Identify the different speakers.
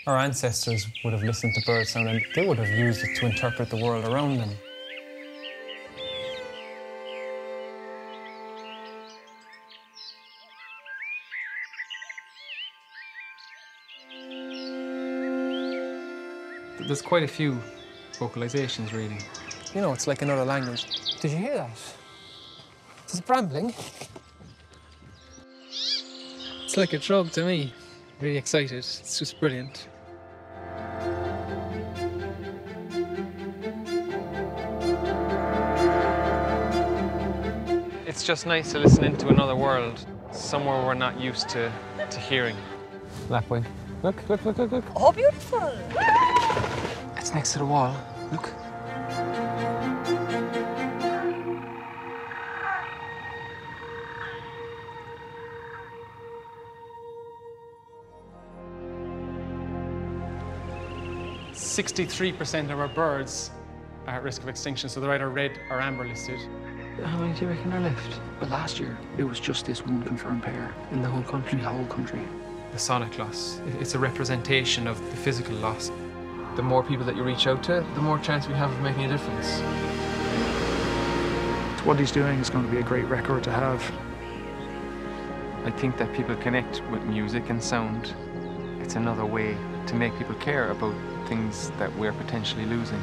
Speaker 1: Our ancestors would have listened to birdsong and they would have used it to interpret the world around them.
Speaker 2: There's quite a few vocalizations, really.
Speaker 1: You know, it's like another language. Did you hear that? Is it brambling?
Speaker 2: It's like a drug to me. Really excited. It's just brilliant. It's just nice to listen into another world, somewhere we're not used to hearing. Lapwing. Look.
Speaker 3: Oh, beautiful!
Speaker 2: It's next to the wall. Look. "63% of our birds are at risk of extinction, so they're either red or amber listed."
Speaker 4: How many do you reckon are left? Well, last year, it was just this one confirmed pair.
Speaker 2: In the whole country.
Speaker 4: In the whole country.
Speaker 2: The sonic loss. It's a representation of the physical loss. The more people that you reach out to, the more chance we have of making a difference.
Speaker 5: So what he's doing is going to be a great record to have.
Speaker 6: I think that people connect with music and sound. It's another way to make people care about things that we're potentially losing.